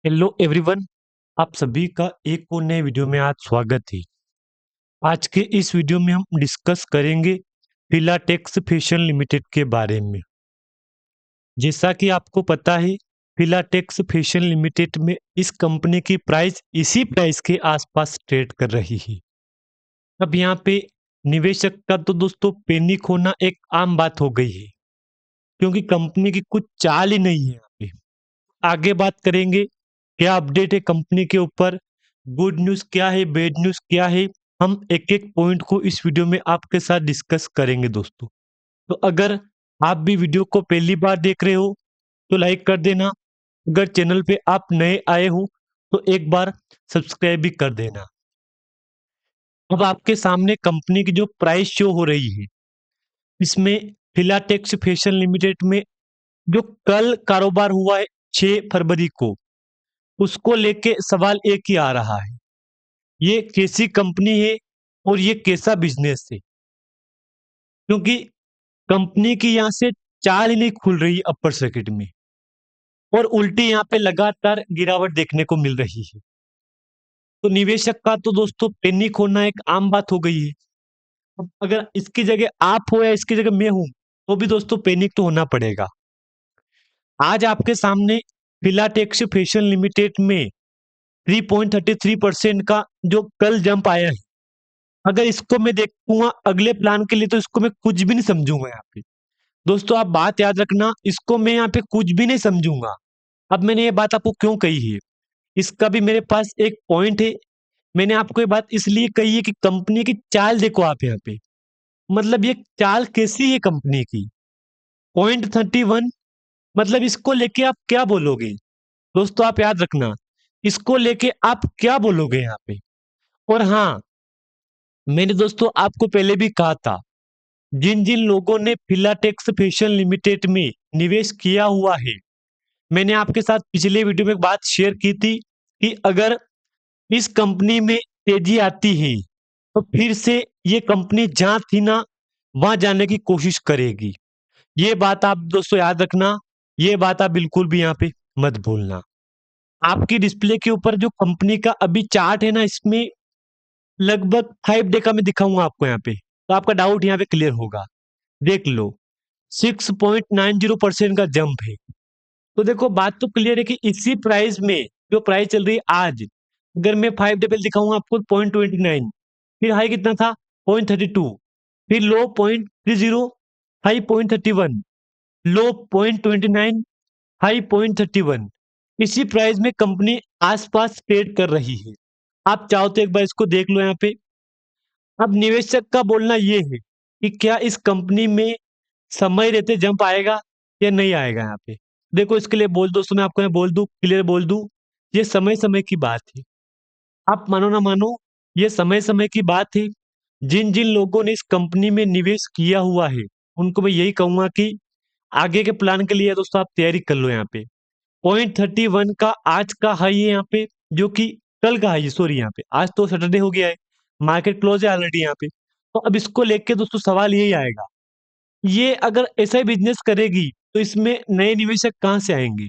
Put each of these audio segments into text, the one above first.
Hello everyone. आप सभी का एक और नए वीडियो में आज स्वागत है। आज के इस वीडियो में हम डिस्कस करेंगे फिलाटेक्स फैशन लिमिटेड के बारे में। जैसा कि आपको पता है, फिलाटेक्स फैशन लिमिटेड में इस कंपनी की प्राइस इसी प्राइस के आसपास ट्रेड कर रही है। अब यहाँ पे निवेशक का तो दोस्तों पैनिक होना एक आम बात हो गई है, क्योंकि कंपनी की कुछ चाल ही नहीं है यहाँ पे। आगे बात करेंगे क्या अपडेट है कंपनी के ऊपर, गुड न्यूज़ क्या है, बैड न्यूज़ क्या है। हम एक-एक पॉइंट को इस वीडियो में आपके साथ डिस्कस करेंगे दोस्तों। तो अगर आप भी वीडियो को पहली बार देख रहे हो तो लाइक कर देना। अगर चैनल पे आप नए आए हो तो एक बार सब्सक्राइब भी कर देना। अब आपके सामने कंपनी की जो प्राइस शो हो रही है, इसमें फिलाटेक्स फैशन लिमिटेड में जो कल कारोबार हुआ है 6 फरवरी को, उसको लेके सवाल एक ही आ रहा है, ये कैसी कंपनी है और ये कैसा बिजनेस है। क्योंकि कंपनी की यहाँ से चाल ही नहीं खुल रही अपर सर्किट में, और उल्टी यहाँ पे लगातार गिरावट देखने को मिल रही है। तो निवेशक का तो दोस्तों पैनिक होना एक आम बात हो गई है। अब अगर इसकी जगह आप हो या इसकी जगह मैं हूं, तो भी दोस्तों पैनिक तो होना पड़ेगा। आज आपके सामने फिलाटेक्स फैशन लिमिटेड में 3.33% का जो कल जंप आया है, अगर इसको मैं देखूंगा अगले प्लान के लिए तो इसको मैं कुछ भी नहीं समझूंगा यहाँ पे। दोस्तों आप बात याद रखना, इसको मैं यहाँ पे कुछ भी नहीं समझूंगा। अब मैंने ये बात आपको क्यों कही है, इसका भी मेरे पास एक पॉइंट है। मैंने आपको ये बात इसलिए कही है कि कंपनी की चाल देखो आप यहाँ पे, मतलब ये चाल कैसी है कंपनी की। 0.31, मतलब इसको लेके आप क्या बोलोगे। दोस्तों आप याद रखना, इसको लेके आप क्या बोलोगे यहाँ पे। और हाँ, मैंने दोस्तों आपको पहले भी कहा था, जिन जिन लोगों ने फिलाटेक्स फैशन लिमिटेड में निवेश किया हुआ है, मैंने आपके साथ पिछले वीडियो में एक बात शेयर की थी कि अगर इस कंपनी में तेजी आती है तो फिर से ये कंपनी जहां थी ना वहां जाने की कोशिश करेगी। ये बात आप दोस्तों याद रखना, ये बात आप बिल्कुल भी यहाँ पे मत भूलना। आपकी डिस्प्ले के ऊपर जो कंपनी का अभी चार्ट है ना, इसमें लगभग 5 डे का मैं दिखाऊंगा आपको यहाँ पे, तो आपका डाउट यहाँ पे क्लियर होगा। देख लो, 6.90% का जंप है। तो देखो बात तो क्लियर है कि इसी प्राइस में जो प्राइस चल रही है आज, अगर मैं 5 डे पहले दिखाऊंगा आपको 0.29, फिर हाई कितना था 0.32, फिर लो 0.30, हाई 0.31, लो 0.29, हाई 0.31। इसी प्राइस में कंपनी आसपास ट्रेड कर रही है। आप चाहो तो एक बार इसको देख लो यहाँ पे। अब निवेशक का बोलना ये है कि क्या इस कंपनी में समय रहते जंप आएगा या नहीं आएगा यहाँ पे। देखो इसके लिए बोल दोस्तों, मैं आपको यहाँ बोल दूं, क्लियर बोल दूं, ये समय समय की बात है। आप मानो ना मानो, ये समय समय की बात है। जिन जिन लोगों ने इस कंपनी में निवेश किया हुआ है, उनको मैं यही कहूंगा कि आगे के प्लान के लिए दोस्तों आप तैयारी कर लो। यहाँ पे 0.31 का आज का हाई है यहाँ पे, जो कि कल का हाई है, सॉरी यहाँ पे आज तो सैटरडे हो गया है, मार्केट क्लोज है ऑलरेडी यहाँ पे। तो अब इसको लेके दोस्तों सवाल यही आएगा, ये अगर ऐसा ही बिजनेस करेगी तो इसमें नए निवेशक कहाँ से आएंगे।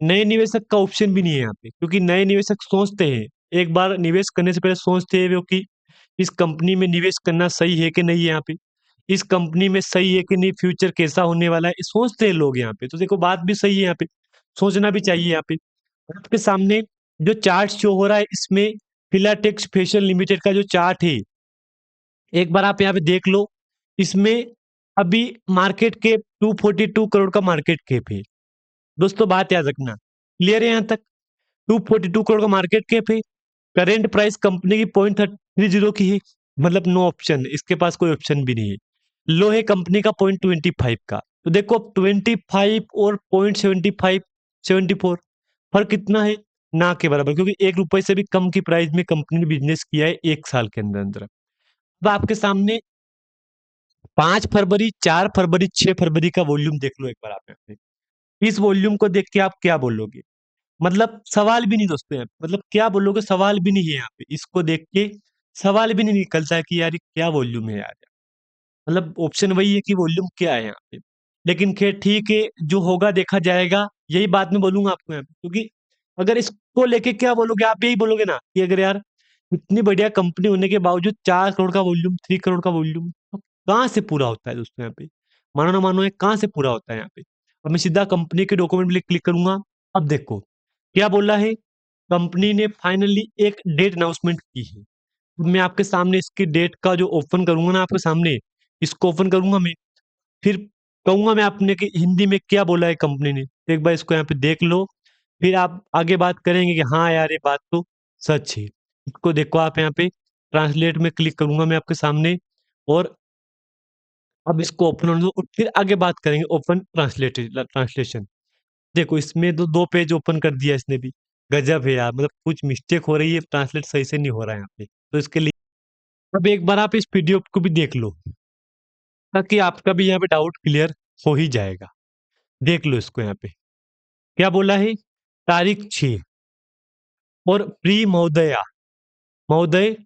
नए निवेशक का ऑप्शन भी नहीं है यहाँ पे, क्योंकि नए निवेशक सोचते हैं, एक बार निवेश करने से पहले सोचते हैं वो कि इस कंपनी में निवेश करना सही है कि नहीं है यहाँ पे, इस कंपनी में सही है कि नहीं, फ्यूचर कैसा होने वाला है, ये सोचते हैं लोग यहाँ पे। तो देखो बात भी सही है यहाँ पे, सोचना भी चाहिए यहाँ पे। आपके सामने जो चार्ट शो हो रहा है, इसमें फिलाटेक्स फैशन लिमिटेड का जो चार्ट है, एक बार आप यहाँ पे देख लो। इसमें अभी मार्केट कैप 242 करोड़ का मार्केट कैप है। दोस्तों बात याद रखना, क्लियर है यहाँ तक। 242 करोड़ का मार्केट कैप है। करेंट प्राइस कंपनी की 0.30 की है, मतलब नो ऑप्शन, इसके पास कोई ऑप्शन भी नहीं है। लो है कंपनी का 0.25 का। तो देखो अब 25 और 0.75, 74, फर्क कितना है, ना के बराबर, क्योंकि 1 रुपए से भी कम की प्राइस में कंपनी ने बिजनेस किया है 1 साल के अंदर अंदर। अब आपके सामने 5 फरवरी, 4 फरवरी, 6 फरवरी का वॉल्यूम देख लो एक बार आप यहाँ पे। इस वॉल्यूम को देख के आप क्या बोलोगे, मतलब सवाल भी नहीं दोस्तों यहाँ पे, मतलब क्या बोलोगे, सवाल भी नहीं है यहाँ पे। इसको देख के सवाल भी नहीं निकलता है कि यार ये क्या वॉल्यूम है यार, मतलब ऑप्शन वही है कि वॉल्यूम क्या है यहाँ पे। लेकिन खैर ठीक है, जो होगा देखा जाएगा, यही बात मैं बोलूंगा आपको यहाँ पे, क्योंकि अगर इसको लेके क्या बोलोगे, आप यही बोलोगे ना कि अगर यार इतनी बढ़िया कंपनी होने के बावजूद 4 करोड़ का वॉल्यूम, 3 करोड़ का वॉल्यूम, तो कहाँ से पूरा होता है दोस्तों यहाँ पे? मानो ना मानो, ये कहाँ से पूरा होता है यहाँ पे? अब मैं सीधा कंपनी के डॉक्यूमेंट पे क्लिक करूँगा। अब देखो, क्या बोला है? कंपनी ने फाइनली एक डेट अनाउंसमेंट की है। मैं आपके सामने इसकी डेट का जो ओपन करूँगा ना आपके सामने, इसको ओपन करूँगा मैं, फिर कहूँगा मैं आपने कि हिंदी में क्या बोला है कंपनी ने। तो एक बार इसको यहाँ पे देख लो, फिर आप आगे बात करेंगे कि हाँ यार, ये बात तो सच है। इसको देखो आप यहाँ पे ट्रांसलेट में क्लिक करूँगा मैं आपके सामने, और अब इसको ओपन होने दो और फिर आगे बात करेंगे ओपन ट्रांसलेशन। देखो, इसमें तो 2 पेज ओपन कर दिया इसने भी। गज़ब है यार, मतलब कुछ मिस्टेक हो रही है, ट्रांसलेट सही से नहीं हो रहा है यहाँ पे। तो इसके लिए अब एक बार आप इस पीडीएफ को भी देख लो, ताकि आपका भी यहाँ पे डाउट क्लियर हो ही जाएगा। देख लो इसको यहाँ पे। क्या बोला है? तारीख 6 और प्री महोदया महोदय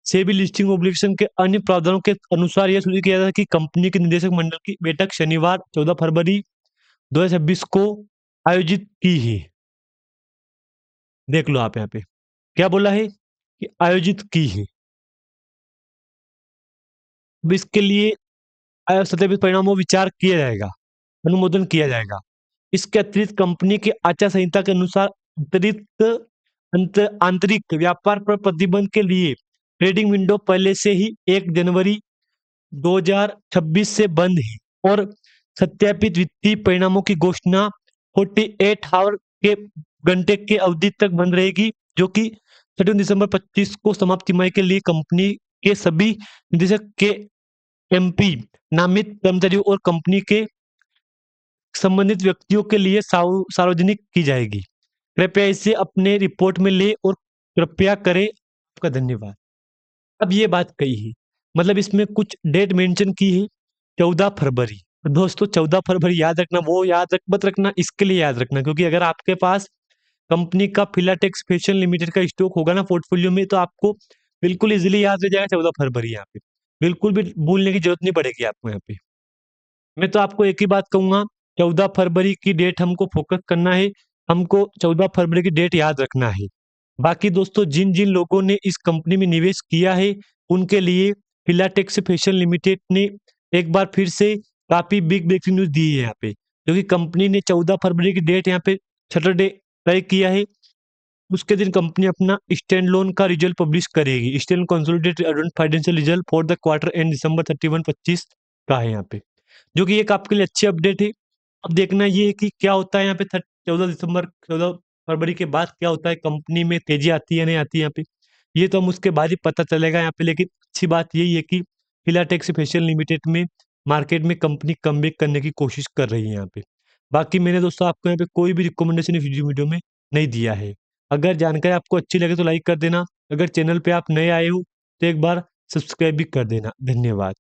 से भी लिस्टिंग ऑब्लिगेशन के अन्य प्रावधानों के अनुसार यह सुनिश्चित किया जाता है कि कंपनी के निदेशक मंडल की बैठक शनिवार 14 फरवरी 2026 को आयोजित की है। देख लो आप यहाँ पे। क्या बोला है? कि आयोजित की है। अब इसके लिए सत्यापित परिणामों विचार किया जाएगा, अनुमोदन किया जाएगा। इसके अतिरिक्त कंपनी की आचार संहिता के अनुसार अतिरिक्त आंतरिक व्यापार पर प्रतिबंध के लिए ट्रेडिंग विंडो पहले से ही 1 जनवरी 2026 से बंद है, और सत्यापित वित्तीय परिणामों की घोषणा 48 आवर के घंटे के अवधि तक बंद रहेगी, जो कि 31 दिसंबर 25 को समाप्त तिमाही के लिए कंपनी के सभी निदेशक के एमपी नामित कर्मचारियों और कंपनी के संबंधित व्यक्तियों के लिए सार्वजनिक की जाएगी। कृपया इसे अपने रिपोर्ट में ले और कृपया करें। आपका धन्यवाद। अब ये बात कही है, मतलब इसमें कुछ डेट मेंशन की है, 14 फरवरी। तो दोस्तों 14 फरवरी याद रखना, वो याद मत रखना, इसके लिए याद रखना, क्योंकि अगर आपके पास कंपनी का फिलाटेक्स फैशन लिमिटेड का स्टॉक होगा ना पोर्टफोलियो में, तो आपको बिल्कुल इजीली याद रह जाएगा 14 फरवरी यहाँ पे। बिल्कुल भी भूलने की जरूरत नहीं पड़ेगी आपको यहाँ पे। मैं तो आपको एक ही बात कहूंगा, 14 फरवरी की डेट हमको फोकस करना है, हमको 14 फरवरी की डेट याद रखना है। बाकी दोस्तों, जिन जिन लोगों ने इस कंपनी में निवेश किया है, उनके लिए फिलाटेक्स फैशन लिमिटेड ने एक बार फिर से काफी बिग ब्रेकिंग न्यूज दी है यहाँ पे, क्योंकि कंपनी ने 14 फरवरी की डेट यहाँ पे सैटरडे तय किया है। उसके दिन कंपनी अपना स्टैंड लोन का रिजल्ट पब्लिश करेगी। Standalone consolidated financial result for the quarter end December 31-25 का है यहाँ पे, जो कि एक आपके लिए अच्छी अपडेट है। अब देखना ये है कि क्या होता है यहाँ पे 14 फरवरी के बाद क्या होता है, कंपनी में तेजी आती है नहीं आती है यहाँ पे, ये तो हम उसके बाद ही पता चलेगा यहाँ पे। लेकिन अच्छी बात यही है कि फिलाटेक्स फैशन लिमिटेड में मार्केट में कंपनी कमबैक करने की कोशिश कर रही है यहाँ पे। बाकी मैंने दोस्तों आपको यहाँ पे कोई भी रिकमेंडेशन इस वीडियो में नहीं दिया है। अगर जानकारी आपको अच्छी लगे तो लाइक कर देना। अगर चैनल पे आप नए आए हो तो एक बार सब्सक्राइब भी कर देना। धन्यवाद।